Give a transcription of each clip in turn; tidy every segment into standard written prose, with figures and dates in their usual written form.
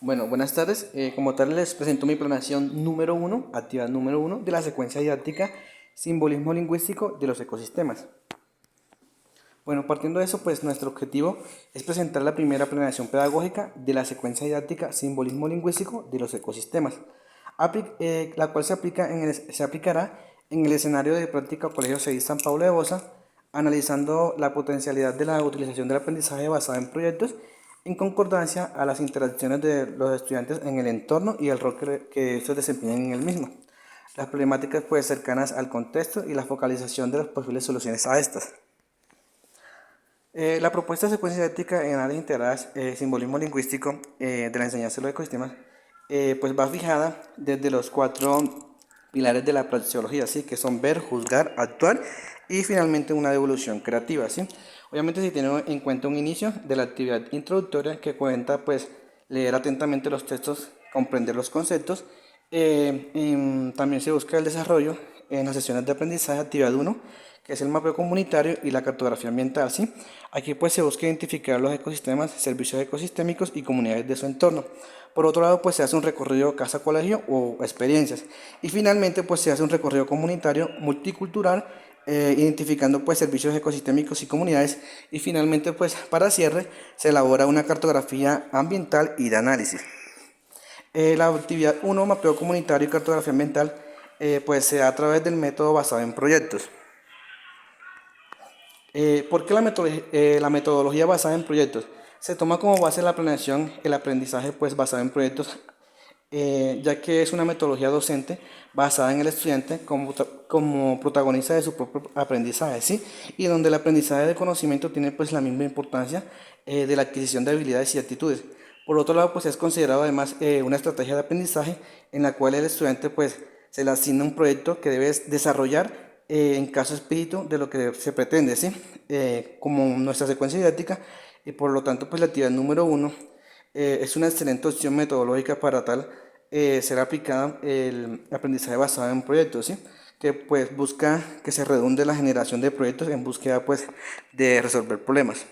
Bueno, buenas tardes. Como tal les presento mi planeación número uno, actividad número uno de la secuencia didáctica Simbolismo lingüístico de los ecosistemas. Bueno, partiendo de eso, pues nuestro objetivo es presentar la primera planeación pedagógica de la secuencia didáctica Simbolismo lingüístico de los ecosistemas, la cual se aplicará en el escenario de práctica Colegio CEDIS San Pablo de Bosa, analizando la potencialidad de la utilización del aprendizaje basado en proyectos en concordancia a las interacciones de los estudiantes en el entorno y el rol que estos desempeñan en el mismo, las problemáticas pues cercanas al contexto y la focalización de las posibles soluciones a estas. La propuesta de secuencia didáctica en áreas integradas, simbolismo lingüístico de la enseñanza de los ecosistemas, pues va fijada desde los 4 pilares de la praxeología, ¿sí? Que son ver, juzgar, actuar y finalmente una devolución creativa, ¿sí? Obviamente si tiene en cuenta un inicio de la actividad introductoria que cuenta pues leer atentamente los textos, comprender los conceptos, también se busca el desarrollo en las sesiones de aprendizaje, actividad 1, que es el mapeo comunitario y la cartografía ambiental, ¿sí? Aquí pues se busca identificar los ecosistemas, servicios ecosistémicos y comunidades de su entorno. Por otro lado, pues se hace un recorrido casa-colegio o experiencias. Y finalmente, pues se hace un recorrido comunitario multicultural, identificando pues servicios ecosistémicos y comunidades. Y finalmente, pues para cierre, se elabora una cartografía ambiental y de análisis. La actividad 1, mapeo comunitario y cartografía ambiental, pues se da a través del método basado en proyectos. ¿Por qué la metodología basada en proyectos? Se toma como base la planeación, el aprendizaje pues basado en proyectos, ya que es una metodología docente basada en el estudiante como protagonista de su propio aprendizaje, ¿sí? Y donde el aprendizaje de conocimiento tiene pues la misma importancia de la adquisición de habilidades y actitudes. Por otro lado, pues es considerado además una estrategia de aprendizaje en la cual el estudiante pues se le asigna un proyecto que debe desarrollar en caso espíritu de lo que se pretende, ¿sí? Como nuestra secuencia didáctica, y por lo tanto pues la actividad número 1 es una excelente opción metodológica para tal ser aplicada el aprendizaje basado en proyectos, ¿sí? Que pues busca que se redunde la generación de proyectos en búsqueda pues de resolver problemas.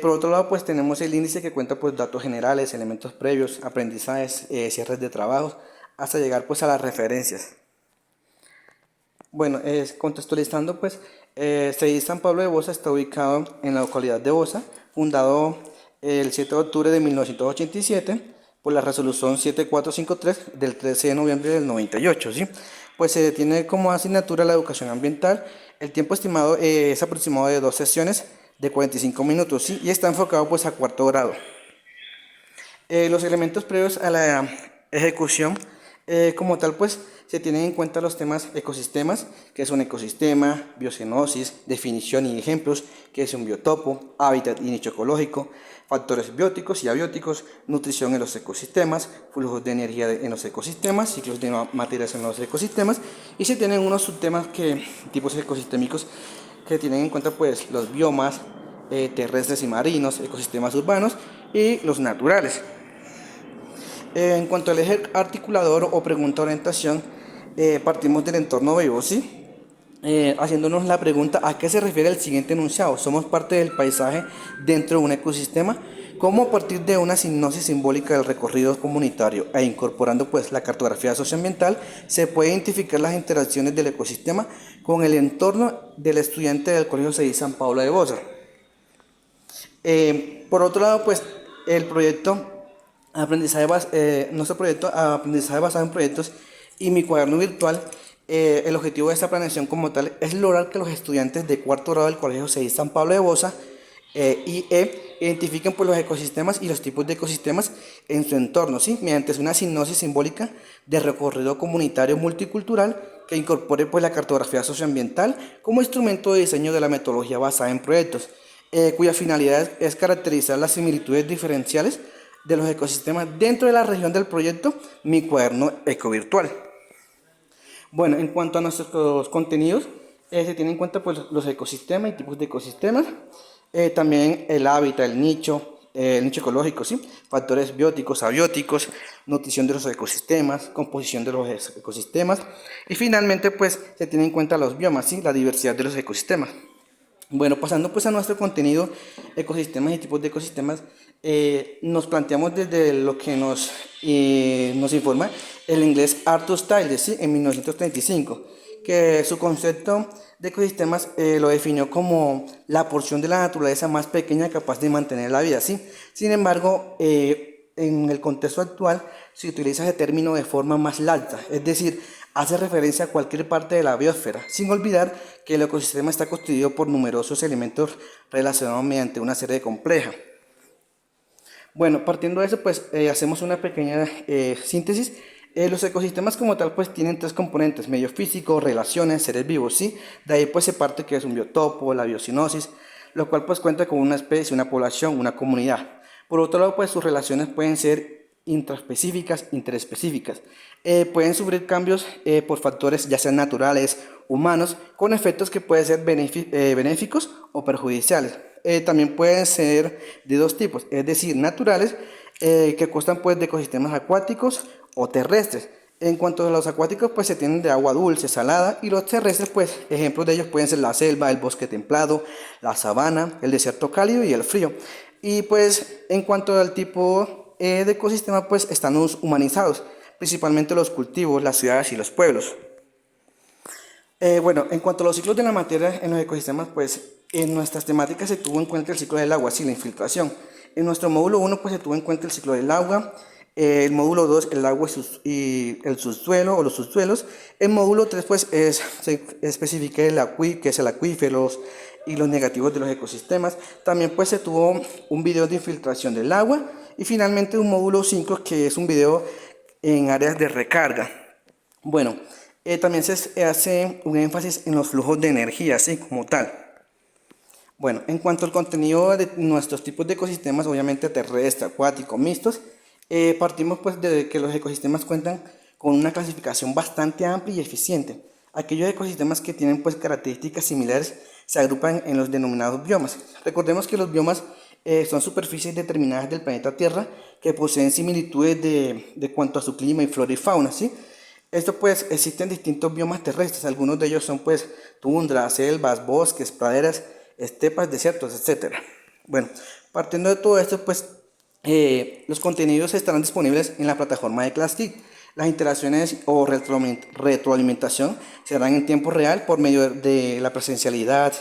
Por otro lado, pues tenemos el índice que cuenta pues datos generales, elementos previos, aprendizajes, cierres de trabajos, hasta llegar pues a las referencias. Bueno, contextualizando, pues, CEDIS San Pablo de Bosa está ubicado en la localidad de Bosa, fundado el 7 de octubre de 1987 por la resolución 7453 del 13 de noviembre del 98, ¿sí? Pues se tiene como asignatura la educación ambiental. El tiempo estimado es aproximado de 2 sesiones de 45 minutos, ¿sí? Y está enfocado pues a cuarto grado. Los elementos previos a la ejecución, como tal, pues se tienen en cuenta los temas ecosistemas, que es un ecosistema, biocenosis, definición y ejemplos, que es un biotopo, hábitat y nicho ecológico, factores bióticos y abióticos, nutrición en los ecosistemas, flujos de energía en los ecosistemas, ciclos de materias en los ecosistemas, y se tienen unos subtemas tipos ecosistémicos que tienen en cuenta pues los biomas terrestres y marinos, ecosistemas urbanos y los naturales. En cuanto al eje articulador o pregunta orientación, partimos del entorno vivo, ¿sí? Haciéndonos la pregunta ¿a qué se refiere el siguiente enunciado? Somos parte del paisaje dentro de un ecosistema. ¿Cómo a partir de una sinopsis simbólica del recorrido comunitario e incorporando pues la cartografía socioambiental se puede identificar las interacciones del ecosistema con el entorno del estudiante del Colegio CEDIS San Pablo de Bosa? Por otro lado, pues el proyecto nuestro proyecto aprendizaje basado en proyectos y mi cuaderno virtual, el objetivo de esta planeación como tal es lograr que los estudiantes de cuarto grado del Colegio CEDIS San Pablo de Bosa identifiquen pues, los ecosistemas y los tipos de ecosistemas en su entorno, ¿sí? Mediante una sinopsis simbólica de recorrido comunitario multicultural que incorpore pues, la cartografía socioambiental como instrumento de diseño de la metodología basada en proyectos, cuya finalidad es caracterizar las similitudes diferenciales de los ecosistemas dentro de la región del proyecto Mi Cuaderno Ecovirtual. Bueno, en cuanto a nuestros contenidos, se tienen en cuenta pues, los ecosistemas y tipos de ecosistemas, también el hábitat, el nicho ecológico, ¿sí? Factores bióticos, abióticos, nutrición de los ecosistemas, composición de los ecosistemas y finalmente pues se tienen en cuenta los biomas, ¿sí? La diversidad de los ecosistemas. Bueno, pasando pues a nuestro contenido, ecosistemas y tipos de ecosistemas, nos planteamos desde lo que nos informa el inglés Arthur Styles, ¿sí? En 1935, que su concepto de ecosistemas lo definió como la porción de la naturaleza más pequeña capaz de mantener la vida, ¿sí? Sin embargo, en el contexto actual se utiliza ese término de forma más laxa, es decir, hace referencia a cualquier parte de la biosfera, sin olvidar que el ecosistema está constituido por numerosos elementos relacionados mediante una serie compleja. Bueno, partiendo de eso, pues hacemos una pequeña síntesis. Los ecosistemas como tal, pues tienen tres componentes: medio físico, relaciones, seres vivos, ¿sí? De ahí pues se parte que es un biotopo, la biocinosis, lo cual pues cuenta con una especie, una población, una comunidad. Por otro lado, pues sus relaciones pueden ser intraespecíficas, interespecíficas. Pueden sufrir cambios por factores ya sean naturales, humanos, con efectos que pueden ser benéficos o perjudiciales. También pueden ser de dos tipos, es decir, naturales, que constan pues de ecosistemas acuáticos o terrestres. En cuanto a los acuáticos, pues se tienen de agua dulce, salada, y los terrestres, pues ejemplos de ellos pueden ser la selva, el bosque templado, la sabana, el desierto cálido y el frío. Y pues en cuanto al tipo de ecosistema, pues están los humanizados, principalmente los cultivos, las ciudades y los pueblos. Bueno, en cuanto a los ciclos de la materia en los ecosistemas, pues en nuestras temáticas se tuvo en cuenta el ciclo del agua, sí, la infiltración. En nuestro módulo 1 pues se tuvo en cuenta el ciclo del agua, el módulo 2 el agua y el subsuelo o los subsuelos. El módulo 3 pues se especifica que es el acuífero y los negativos de los ecosistemas. También pues se tuvo un video de infiltración del agua y finalmente un módulo 5 que es un video en áreas de recarga. Bueno, también se hace un énfasis en los flujos de energía, así como tal. Bueno, en cuanto al contenido de nuestros tipos de ecosistemas, obviamente terrestre, acuático, mixtos, partimos pues de que los ecosistemas cuentan con una clasificación bastante amplia y eficiente. Aquellos ecosistemas que tienen pues características similares se agrupan en los denominados biomas. Recordemos que los biomas son superficies determinadas del planeta Tierra que poseen similitudes de cuanto a su clima y flora y fauna, ¿sí? Esto pues existen distintos biomas terrestres, algunos de ellos son pues tundras, selvas, bosques, praderas, estepas, desiertos, etcétera. Bueno, partiendo de todo esto pues los contenidos estarán disponibles en la plataforma de Classtic. Las interacciones o retroalimentación se darán en tiempo real por medio de la presencialidad,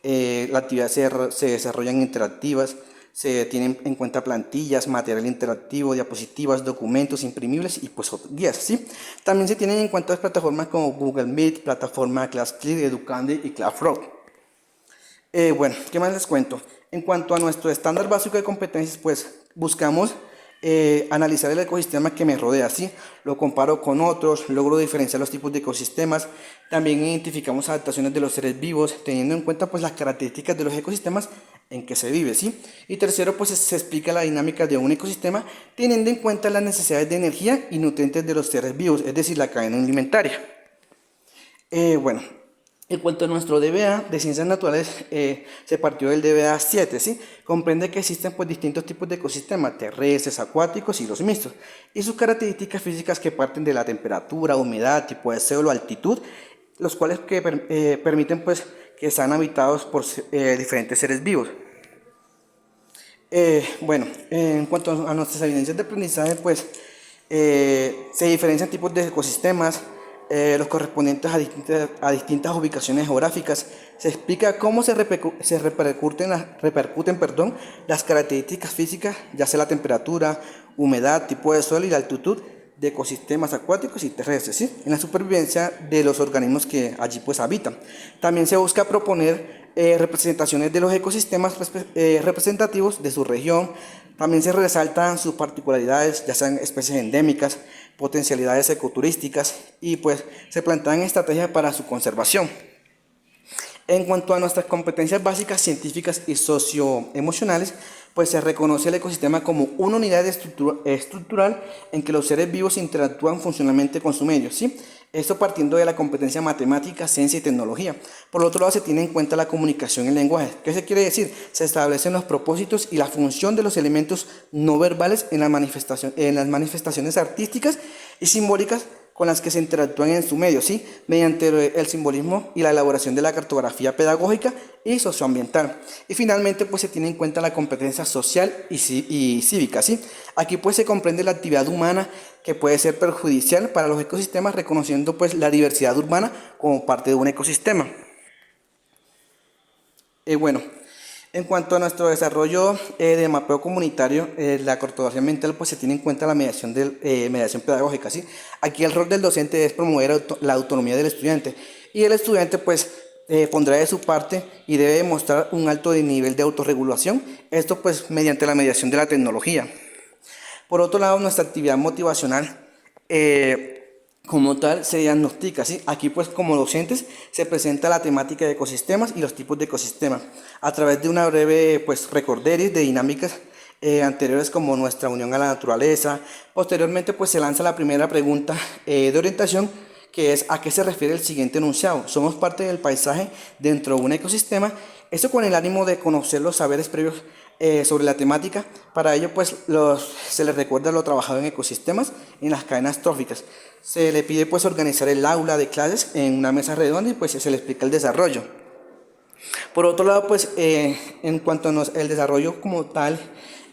la actividad se desarrollan interactivas, se tienen en cuenta plantillas, material interactivo, diapositivas, documentos imprimibles y pues guías, ¿sí? También se tienen en cuenta plataformas como Google Meet, plataforma ClassClick, Educandi y ClassRock. Bueno, ¿qué más les cuento? En cuanto a nuestro estándar básico de competencias, pues buscamos analizar el ecosistema que me rodea, ¿sí? Lo comparo con otros, logro diferenciar los tipos de ecosistemas, también identificamos adaptaciones de los seres vivos, teniendo en cuenta pues las características de los ecosistemas en que se vive, ¿sí? Y tercero, pues se explica la dinámica de un ecosistema teniendo en cuenta las necesidades de energía y nutrientes de los seres vivos, es decir, la cadena alimentaria. Bueno, en cuanto a nuestro DBA de Ciencias Naturales, se partió del DBA 7, ¿sí? Comprende que existen pues, distintos tipos de ecosistemas, terrestres, acuáticos y los mixtos, y sus características físicas que parten de la temperatura, humedad, tipo de suelo, altitud, los cuales permiten pues, que sean habitados por diferentes seres vivos. Bueno, en cuanto a nuestras evidencias de aprendizaje, pues se diferencian tipos de ecosistemas, los correspondientes a distintas ubicaciones geográficas. Se explica cómo se repercuten las características físicas, ya sea la temperatura, humedad, tipo de suelo y la altitud de ecosistemas acuáticos y terrestres, ¿sí? En la supervivencia de los organismos que allí pues habitan. También se busca proponer representaciones de los ecosistemas representativos de su región. También se resaltan sus particularidades, ya sean especies endémicas, potencialidades ecoturísticas y pues se plantean estrategias para su conservación. En cuanto a nuestras competencias básicas científicas y socioemocionales, pues se reconoce el ecosistema como una unidad estructural en que los seres vivos interactúan funcionalmente con su medio, ¿sí? Esto partiendo de la competencia matemática, ciencia y tecnología. Por otro lado, se tiene en cuenta la comunicación en lenguaje. ¿Qué se quiere decir? Se establecen los propósitos y la función de los elementos no verbales en las manifestaciones artísticas y simbólicas con las que se interactúan en su medio, ¿sí? Mediante el simbolismo y la elaboración de la cartografía pedagógica y socioambiental. Y finalmente pues se tiene en cuenta la competencia social y cívica, ¿sí? Aquí pues se comprende la actividad humana que puede ser perjudicial para los ecosistemas, reconociendo pues la diversidad urbana como parte de un ecosistema. Bueno, en cuanto a nuestro desarrollo de mapeo comunitario, la cartografía ambiental pues se tiene en cuenta la mediación pedagógica, ¿sí? Aquí el rol del docente es promover la autonomía del estudiante, y el estudiante pues pondrá de su parte y debe demostrar un alto nivel de autorregulación, esto pues mediante la mediación de la tecnología. Por otro lado, nuestra actividad motivacional como tal se diagnostica, ¿sí? Aquí pues como docentes se presenta la temática de ecosistemas y los tipos de ecosistemas a través de una breve pues recorderis de dinámicas anteriores como nuestra unión a la naturaleza. Posteriormente pues se lanza la primera pregunta de orientación, que es ¿a qué se refiere el siguiente enunciado? Somos parte del paisaje dentro de un ecosistema. Esto con el ánimo de conocer los saberes previos sobre la temática. Para ello pues se les recuerda lo trabajado en ecosistemas en las cadenas tróficas. Se le pide pues organizar el aula de clases en una mesa redonda y pues se le explica el desarrollo. Por otro lado pues en cuanto a el desarrollo como tal,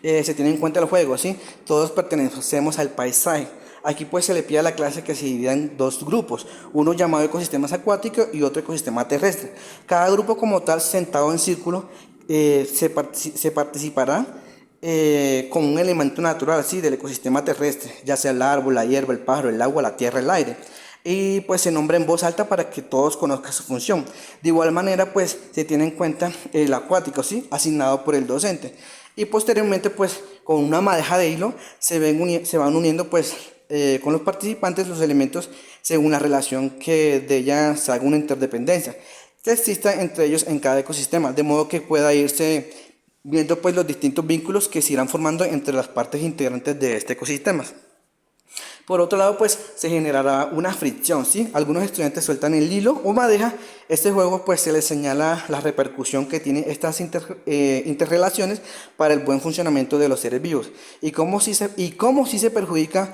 se tiene en cuenta el juego, ¿sí? Todos pertenecemos al paisaje. Aquí pues se le pide a la clase que se divida en dos grupos, uno llamado ecosistemas acuáticos y otro ecosistema terrestre. Cada grupo como tal, sentado en círculo, se participará con un elemento natural, ¿sí? Del ecosistema terrestre, ya sea el árbol, la hierba, el pájaro, el agua, la tierra, el aire. Y pues se nombra en voz alta para que todos conozcan su función. De igual manera pues se tiene en cuenta el acuático, ¿sí? Asignado por el docente. Y posteriormente pues con una madeja de hilo se van uniendo pues con los participantes los elementos según la relación que de ella se haga una interdependencia que exista entre ellos en cada ecosistema, de modo que pueda irse viendo pues los distintos vínculos que se irán formando entre las partes integrantes de este ecosistema. Por otro lado, pues se generará una fricción, ¿sí? Algunos estudiantes sueltan el hilo o madeja. Este juego pues se les señala la repercusión que tienen estas interrelaciones para el buen funcionamiento de los seres vivos y cómo si se perjudica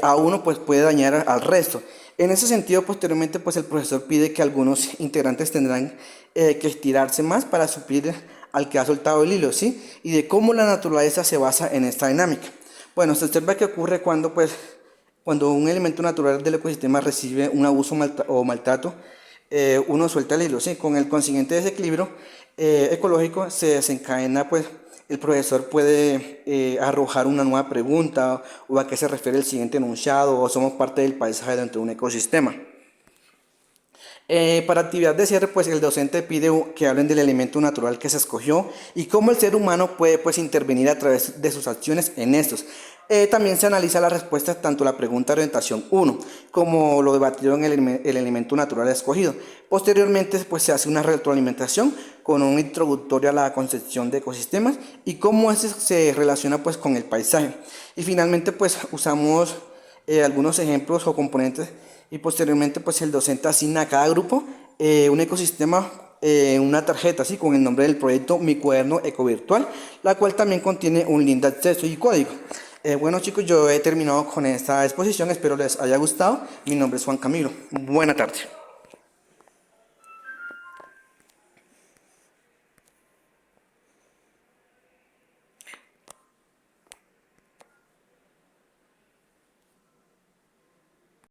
a uno pues puede dañar al resto. En ese sentido, posteriormente pues el profesor pide que algunos integrantes tendrán que estirarse más para suplir al que ha soltado el hilo, ¿sí? Y de cómo la naturaleza se basa en esta dinámica. Bueno, se observa que ocurre cuando un elemento natural del ecosistema recibe un abuso o maltrato, uno suelta el hilo, ¿sí? Con el consiguiente desequilibrio ecológico se desencadena, pues el profesor puede arrojar una nueva pregunta o a qué se refiere el siguiente enunciado o somos parte del paisaje dentro de un ecosistema. Para actividad de cierre, pues el docente pide que hablen del elemento natural que se escogió y cómo el ser humano puede pues intervenir a través de sus acciones en estos. También se analiza las respuestas tanto la pregunta de orientación 1 como lo debatido en el elemento natural escogido. Posteriormente pues se hace una retroalimentación con un introductorio a la concepción de ecosistemas y cómo ese se relaciona pues con el paisaje. Y finalmente pues usamos algunos ejemplos o componentes y posteriormente pues el docente asigna a cada grupo un ecosistema, una tarjeta así con el nombre del proyecto Mi Cuaderno Ecovirtual, la cual también contiene un link de acceso y código. Bueno chicos, yo he terminado con esta exposición, espero les haya gustado. Mi nombre es Juan Camilo. Buena tarde.